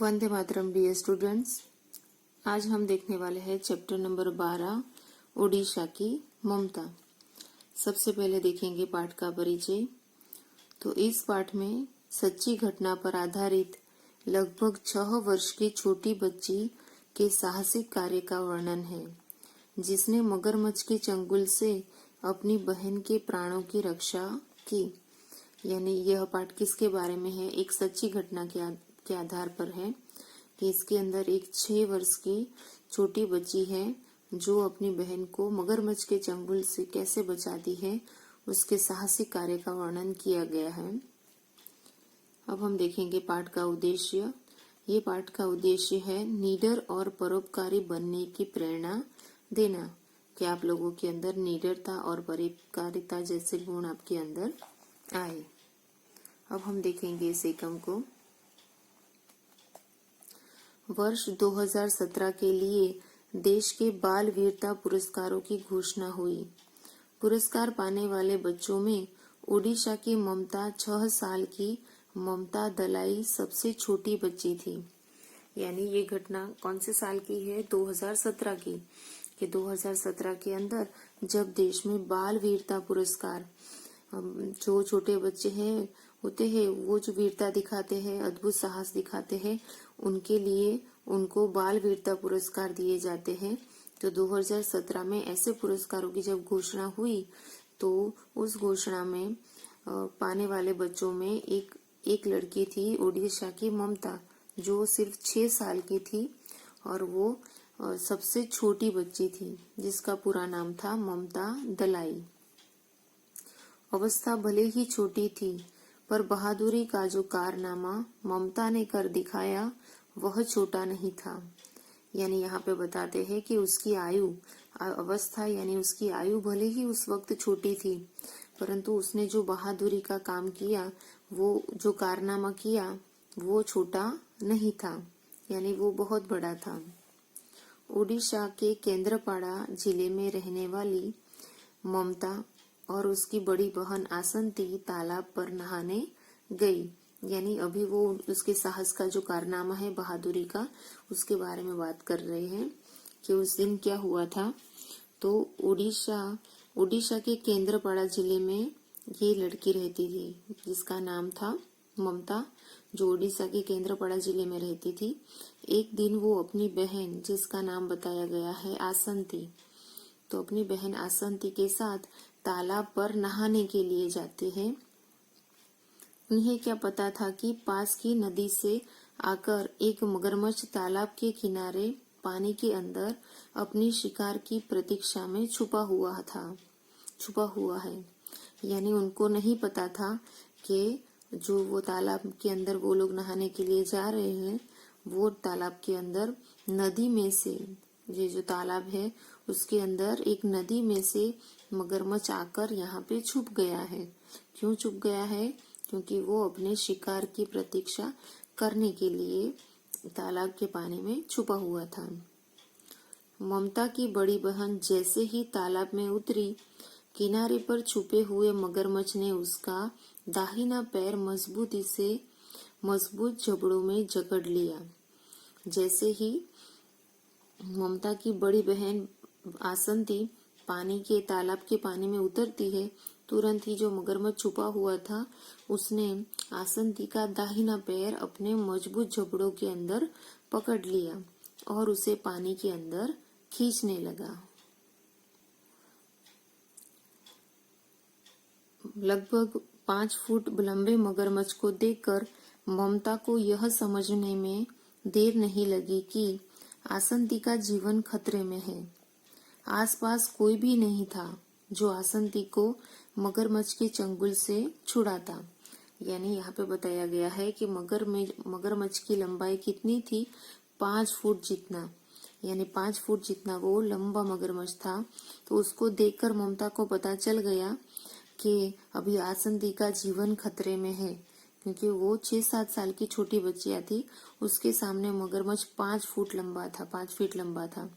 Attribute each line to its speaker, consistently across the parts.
Speaker 1: Vande Mataram dear students. आज हम देखने वाले हैं चैप्टर नंबर 12 ओडिशा की ममता। सबसे पहले देखेंगे पाठ का परिचय। तो इस पाठ में सच्ची घटना पर आधारित लगभग 6 वर्ष की छोटी बच्ची के साहसिक कार्य का वर्णन है, जिसने मगरमच्छ के चंगुल से अपनी बहन के प्राणों की रक्षा की। यानी यह पाठ किसके बारे में है? एक सच्ची घटना के आधार पर है कि इसके अंदर एक 6 वर्ष की छोटी बच्ची है जो अपनी बहन को मगरमच्छ के चंगुल से कैसे बचाती है, उसके साहसिक कार्य का वर्णन किया गया है। अब हम देखेंगे पाठ का उद्देश्य। ये पाठ का उद्देश्य है निडर और परोपकारी बनने की प्रेरणा देना, कि आप लोगों के अंदर निडरता और परोपकारिता जैसे गुण आपके अंदर आए। अब हम देखेंगे इस एकम को। वर्ष 2017 के लिए देश के बाल वीरता पुरस्कारों की घोषणा हुई। पुरस्कार पाने वाले बच्चों में ओडिशा की ममता 6 साल की ममता दलाई सबसे छोटी बच्ची थी। यानी ये घटना कौन से साल की है? 2017 की। कि 2017 के अंदर जब देश में बाल वीरता पुरस्कार, जो छोटे बच्चे हैं होते हैं वो जो वीरता दिखाते हैं, अद्भुत साहस दिखाते हैं, उनके लिए उनको बाल वीरता पुरस्कार दिए जाते हैं। तो 2017 में ऐसे पुरस्कारों की जब घोषणा हुई तो उस घोषणा में पाने वाले बच्चों में एक लड़की थी, ओडिशा की ममता, जो सिर्फ 6 साल की थी और वो सबसे छोटी बच्ची थी, जिसका पूरा नाम था ममता दलाई। अवस्था भले ही छोटी थी, पर बहादुरी का जो कारनामा ममता ने कर दिखाया वह छोटा नहीं था। यानी यहाँ पे बताते हैं कि उसकी अवस्था यानी उसकी आयु भले ही उस वक्त छोटी थी, परंतु उसने जो बहादुरी का काम किया, वो जो कारनामा किया, वो छोटा नहीं था, यानी वो बहुत बड़ा था। ओडिशा के केंद्रपाड़ा जिले में रहने वाली ममता और उसकी बड़ी बहन आसंती तालाब पर नहाने गई। यानी अभी वो उसके साहस का जो कारनामा है, बहादुरी का, उसके बारे में बात कर रहे हैं कि उस दिन क्या हुआ था। तो ओडिशा के केंद्रपाड़ा जिले में ये लड़की रहती थी जिसका नाम था ममता, जो ओडिशा के केंद्रपाड़ा जिले में रहती थी। एक दिन वो अपनी बहन, जिसका नाम बताया गया है आसंती, तो अपनी बहन आसंती के साथ तालाब पर नहाने के लिए जाते हैं। उन्हें क्या पता था कि पास की नदी से आकर एक मगरमच्छ तालाब के किनारे पानी के अंदर अपनी शिकार की प्रतीक्षा में छुपा हुआ है। यानी उनको नहीं पता था कि जो वो तालाब के अंदर वो लोग नहाने के लिए जा रहे हैं, वो तालाब के अंदर नदी में से, ये जो तालाब है उसके अंदर एक नदी में से मगरमच्छ आकर यहाँ पे छुप गया है। क्यों छुप गया है? क्योंकि वो अपने शिकार की प्रतीक्षा करने के लिए तालाब के पानी में छुपा हुआ था। ममता की बड़ी बहन जैसे ही तालाब में उतरी, किनारे पर छुपे हुए मगरमच्छ ने उसका दाहिना पैर मजबूत जबड़ों में जकड़ लिया। जैसे ही ममता की बड़ी बहन आसंती तालाब के पानी में उतरती है, तुरंत ही जो मगरमच्छ छुपा हुआ था उसने आसंती का दाहिना पैर अपने मजबूत जबड़ों के अंदर पकड़ लिया और उसे पानी के अंदर खींचने लगा। लगभग 5 फुट लंबे मगरमच्छ को देखकर ममता को यह समझने में देर नहीं लगी कि आसंती का जीवन खतरे में है। आसपास कोई भी नहीं था जो आसंती को मगरमच्छ के चंगुल से छुड़ाता। यानी यहाँ पे बताया गया है कि मगरमच्छ की लंबाई कितनी थी? 5 फुट जितना। यानी 5 फुट जितना वो लंबा मगरमच्छ था। तो उसको देखकर ममता को पता चल गया कि अभी आसंती का जीवन खतरे में है, क्योंकि वो 6-7 साल की छोटी बच्चियां थी, उसके सामने मगरमच्छ 5 फीट लंबा था।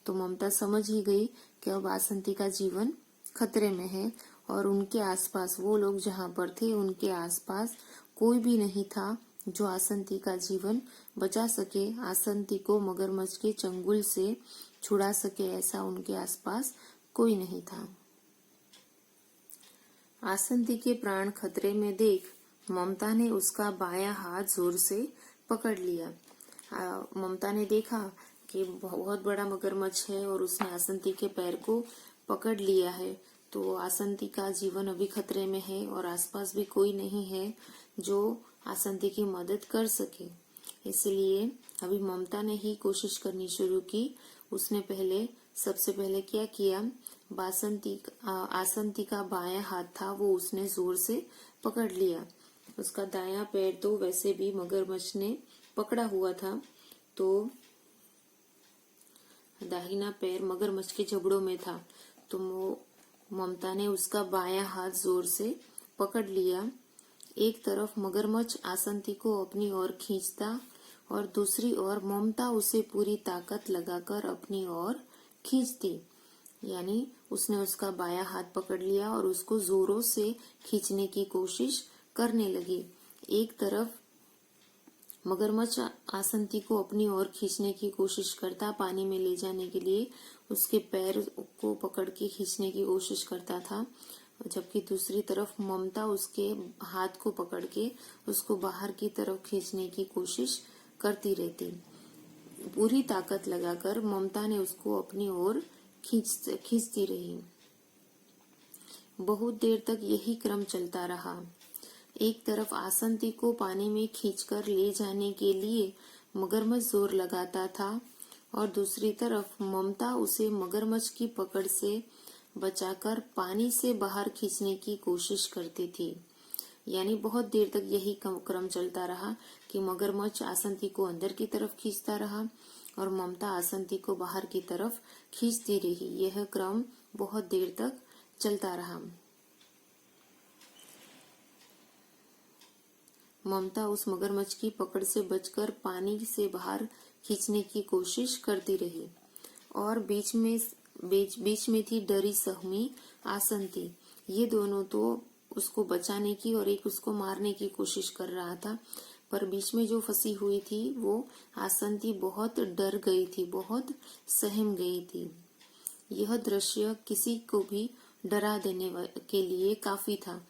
Speaker 1: तो ममता समझ ही गई कि अब आसंती का जीवन खतरे में है और उनके आसपास, वो लोग जहाँ पर थे उनके आसपास कोई भी नहीं था जो आसंती का जीवन बचा सके, आसंती को मगरमच्छ के चंगुल से छुड़ा सके, ऐसा उनके आसपास कोई नहीं था। आसंती के प्राण खतरे में देख ममता ने उसका बायां हाथ जोर से पकड़ लिया। ममता ने देखा कि बहुत बड़ा मगरमच्छ है और उसने आसंती के पैर को पकड़ लिया है, तो आसंती का जीवन अभी खतरे में है और आसपास भी कोई नहीं है जो आसंती की मदद कर सके। इसलिए अभी ममता ने ही कोशिश करनी शुरू की। उसने सबसे पहले क्या किया, आसंती का बायां हाथ था वो उसने जोर से पकड़ लिया। उसका दायां पैर तो वैसे भी मगरमच्छ ने पकड़ा हुआ था, तो दाहिना पैर मगरमच्छ के जबड़ों में था, तो ममता ने उसका बायां हाथ जोर से पकड़ लिया। एक तरफ मगरमच्छ आसंती को अपनी ओर खींचता और दूसरी ओर ममता उसे पूरी ताकत लगाकर अपनी ओर खींचती। यानी उसने उसका बायां हाथ पकड़ लिया और उसको जोरों से खींचने की कोशिश करने लगी। एक तरफ मगरमच्छ आसंती को अपनी ओर खींचने की कोशिश करता, पानी में ले जाने के लिए उसके पैर को पकड़ के खींचने की कोशिश करता था, जबकि दूसरी तरफ ममता उसके हाथ को पकड़ के उसको बाहर की तरफ खींचने की कोशिश करती रहती। पूरी ताकत लगाकर ममता ने उसको अपनी ओर खींचती रही। बहुत देर तक यही क्रम चलता रहा। एक तरफ आसंती को पानी में खींचकर ले जाने के लिए मगरमच्छ जोर लगाता था और दूसरी तरफ ममता उसे मगरमच्छ की पकड़ से बचाकर पानी से बाहर खींचने की कोशिश करती थी। यानी बहुत देर तक यही क्रम चलता रहा कि मगरमच्छ आसंती को अंदर की तरफ खींचता रहा और ममता आसंती को बाहर की तरफ खींचती रही। यह क्रम बहुत देर तक चलता रहा। ममता उस मगरमच्छ की पकड़ से बचकर पानी से बाहर खींचने की कोशिश करती रही और बीच में थी डरी सहमी आसंती। ये दोनों तो उसको बचाने की और एक उसको मारने की कोशिश कर रहा था, पर बीच में जो फंसी हुई थी वो आसंती बहुत डर गई थी, बहुत सहम गई थी। यह दृश्य किसी को भी डरा देने के लिए काफी था।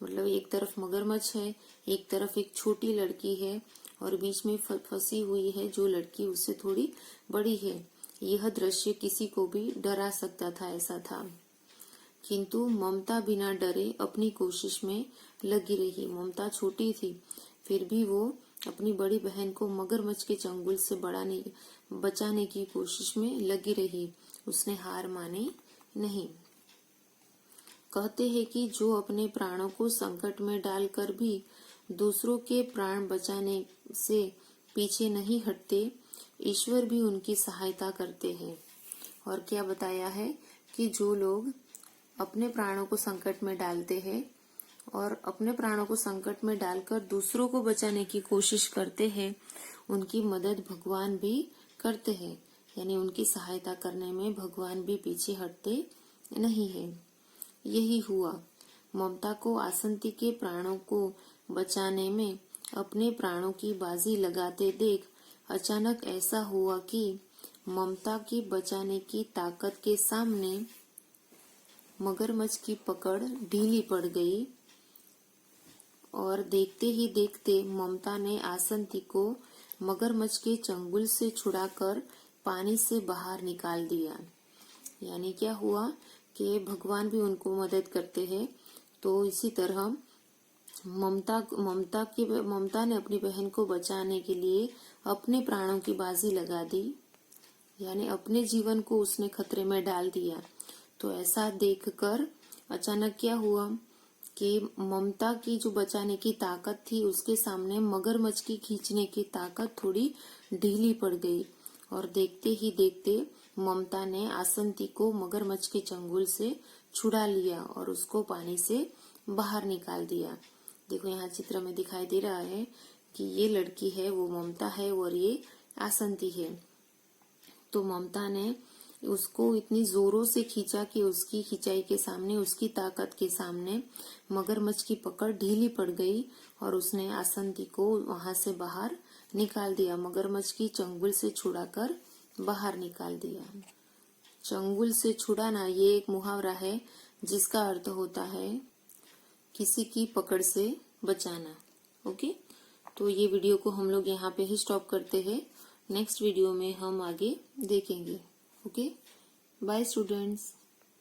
Speaker 1: मतलब एक तरफ मगरमच्छ है, एक तरफ एक छोटी लड़की है और बीच में फंसी हुई है जो लड़की उससे थोड़ी बड़ी है। यह दृश्य किसी को भी डरा सकता था, ऐसा था। किंतु ममता बिना डरे अपनी कोशिश में लगी रही। ममता छोटी थी, फिर भी वो अपनी बड़ी बहन को मगरमच्छ के चंगुल से बचाने की कोशिश में लगी रही। उसने हार मानी नहीं। कहते हैं कि जो अपने प्राणों को संकट में डालकर भी दूसरों के प्राण बचाने से पीछे नहीं हटते, ईश्वर भी उनकी सहायता करते हैं। और क्या बताया है कि जो लोग अपने प्राणों को संकट में डालते हैं और अपने प्राणों को संकट में डालकर दूसरों को बचाने की कोशिश करते हैं, उनकी मदद भगवान भी करते हैं। यानी उनकी सहायता करने में भगवान भी पीछे हटते नहीं है। यही हुआ। ममता को आसंती के प्राणों को बचाने में अपने प्राणों की बाजी लगाते देख अचानक ऐसा हुआ कि ममता की बचाने की ताकत के सामने मगरमच्छ की पकड़ ढीली पड़ गई और देखते ही देखते ममता ने आसंती को मगरमच्छ के चंगुल से छुड़ाकर पानी से बाहर निकाल दिया। यानी क्या हुआ कि भगवान भी उनको मदद करते हैं। तो इसी तरह ममता ने अपनी बहन को बचाने के लिए अपने प्राणों की बाजी लगा दी, यानी अपने जीवन को उसने खतरे में डाल दिया। तो ऐसा देखकर अचानक क्या हुआ कि ममता की जो बचाने की ताकत थी उसके सामने मगरमच्छ की खींचने की ताकत थोड़ी ढीली पड़ गई और देखते ही देखते ममता ने आसंती को मगरमच्छ के चंगुल से छुड़ा लिया और उसको पानी से बाहर निकाल दिया। देखो यहाँ चित्र में दिखाई दे रहा है कि ये लड़की है वो ममता है और ये आसंती है। तो ममता ने उसको इतनी जोरों से खींचा कि उसकी खिंचाई के सामने, उसकी ताकत के सामने मगरमच्छ की पकड़ ढीली पड़ गई और उसने आसंती को वहां से बाहर निकाल दिया। मगरमच्छ की चंगुल से छुड़ाकर बाहर निकाल दिया। चंगुल से छुड़ाना ये एक मुहावरा है जिसका अर्थ होता है किसी की पकड़ से बचाना। ओके, तो ये वीडियो को हम लोग यहाँ पे ही स्टॉप करते हैं। नेक्स्ट वीडियो में हम आगे देखेंगे। Okay, bye students.